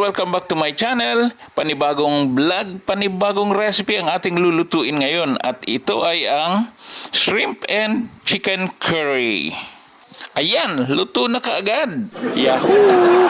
welcome back to my channel. Panibagong vlog, panibagong recipe ang ating lulutuin ngayon. At ito ay ang shrimp and chicken curry. Ayan, luto na kaagad. Yahoo!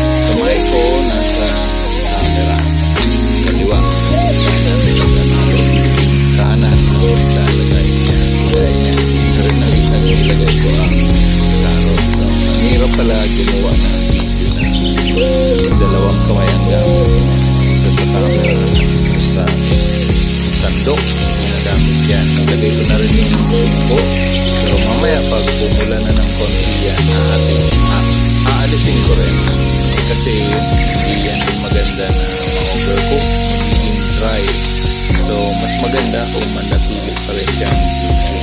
Kamay ko nasa camera kaliwa, kanan lalagay niya. Ilagay ko ang carrot. Ang hirap pala gumawa ng video na dalawang kamay ang gamit sa camera, sa sandok ginagamit yan. Nilagay ko na rin yung sumpo, pero mamaya pag pumula na ng konti yan, aalisin ko rin kasi hindi yan maganda na ma-overcook, magiging dry. So mas maganda kung manatili pa rin siyang juicy.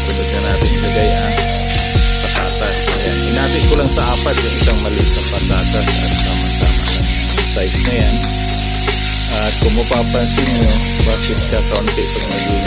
Sunod na natin ilagay ang patatas. Ayan, hinati ko lang sa apat yung isang maliit na patatas at tama-tama lang yung size na yan. At kung mapapansin nyo, bakit siya kaunti pag magiging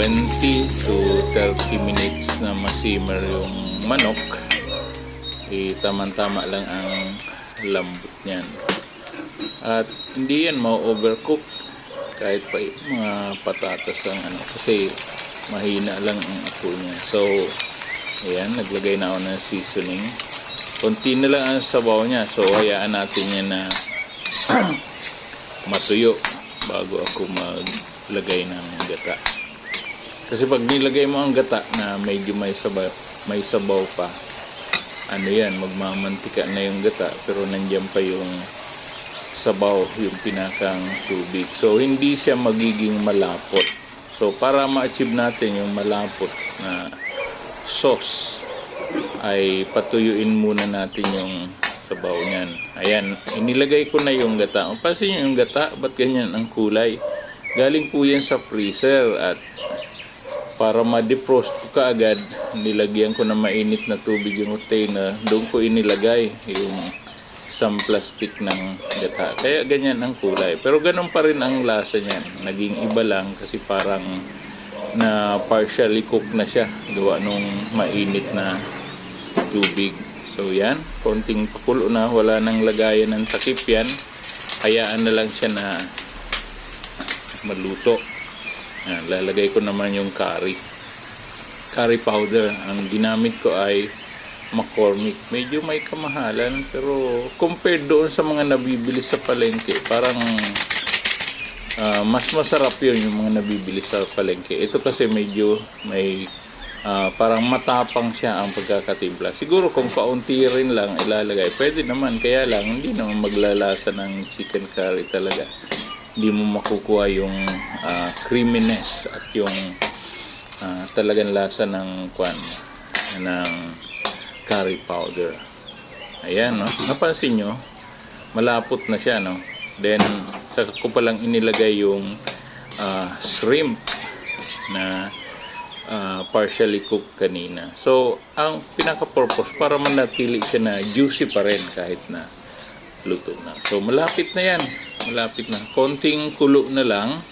20 to 30 minutes na masimmer yung manok. Tama-tama lang ang lambot niyan. At hindi yan ma-overcook kahit pa mga patatas ang kasi mahina lang ang apoy niya. So, ayan, naglagay na ako ng seasoning. Konti na lang ang sabaw niya. So, hayaan natin yan na matuyo bago ako maglagay ng gata. Kasi pag nilagay mo ang gata na medyo may sabaw pa, ano yan, magmamantika na yung gata pero nandiyan pa yung sabaw, yung pinakang tubig. So hindi siya magiging malapot. So para ma-achieve natin yung malapot na sauce, ay patuyuin muna natin yung sabaw niyan. Ayan, inilagay ko na yung gata. Pansin nyo yung gata, ba't ganyan ang kulay? Galing po yan sa freezer at para ma-defrost ko kaagad, nilagyan ko na mainit na tubig yung container. Doon ko inilagay yung isang plastic ng gata. Kaya ganyan ang kulay. Pero ganun pa rin ang lasa niyan. Naging iba lang kasi parang na partially cook na siya. Gawa nung mainit na tubig. So yan, konting pakulo na. Wala nang lagayan ng takip yan. Hayaan na lang siya na maluto. Yan, lalagay ko naman yung curry powder. Ang ginamit ko ay McCormick. Medyo may kamahalan pero compared doon sa mga nabibili sa palengke, parang mas masarap yun yung mga nabibili sa palengke. Ito kasi medyo may parang matapang siya ang pagkakatimpla. Siguro kung paunti rin lang ilalagay, pwede naman. Kaya lang hindi naman maglalasa ng chicken curry talaga. Hindi mo makukuha yung creaminess at yung talagang lasa ng curry powder. Ayan, no? Napansin nyo, malapot na siya, no? Then, saka ko palang inilagay yung shrimp na partially cooked kanina. So, ang pinaka-purpose, para manatili siya na juicy pa rin kahit na luto na. So, malapit na yan. Malapit na. Konting kulo na lang.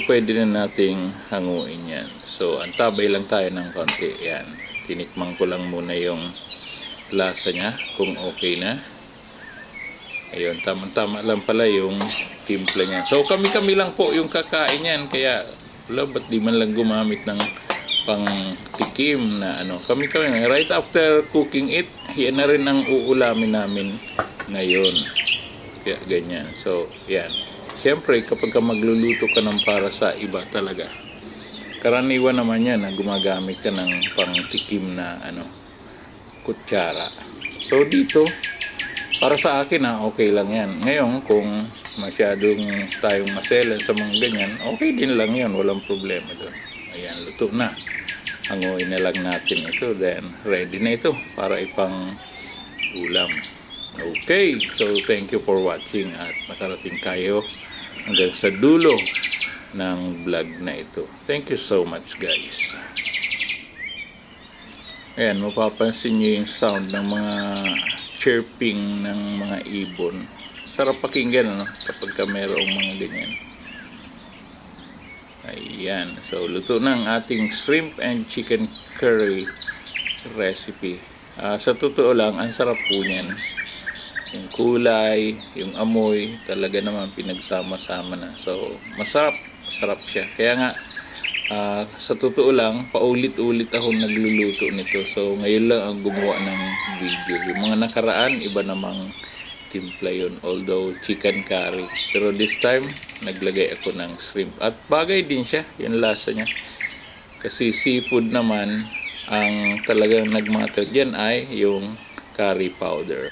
Pwede na nating hanguin yan. So, antabay lang tayo ng konti. Yan. Tinikman ko lang muna yung lasa niya kung okay na. Ayun, tama-tama lang pala yung timpla niya. So, kami-kami lang po yung kakain yan. Kaya, Wala, ba't di man lang gumamit ng pang-tikim na ano. Kami, right after cooking it, yan na rin ang uulamin namin ngayon. Kaya ganyan. So, yan. Siyempre, kapag ka magluluto ka ng para sa iba talaga, karaniwan naman yan na gumagamit ka ng pang-tikim na ano, kutsara. So, dito, para sa akin okay lang yan. Ngayon, kung masyadong tayong maselan sa mga ganyan, okay din lang yan. Walang problema doon. Ayan, luto na. Hanguin na lang natin ito. Then, ready na ito para ipang ulam. Okay, so thank you for watching at nakarating kayo hanggang sa dulo ng vlog na ito. Thank you so much, guys. Ayan, mapapansin nyo yung sound ng mga chirping ng mga ibon. Sarap pakinggan, ano? Kapag ka mayroong mga ganyan. Ayan. So, luto na ang ating shrimp and chicken curry recipe. Sa totoo lang, ang sarap po niyan. Yung kulay, yung amoy, talaga naman pinagsama-sama na. So, masarap. Masarap siya. Kaya nga, sa totoo lang, paulit-ulit ako nagluluto nito. So, ngayon lang ang gumawa ng video. Yung mga nakaraan, iba namang timpla yun. Although, chicken curry. Pero this time, naglagay ako ng shrimp. At bagay din siya, yung lasa niya. Kasi seafood naman, ang talagang nagmatter dyan ay yung curry powder.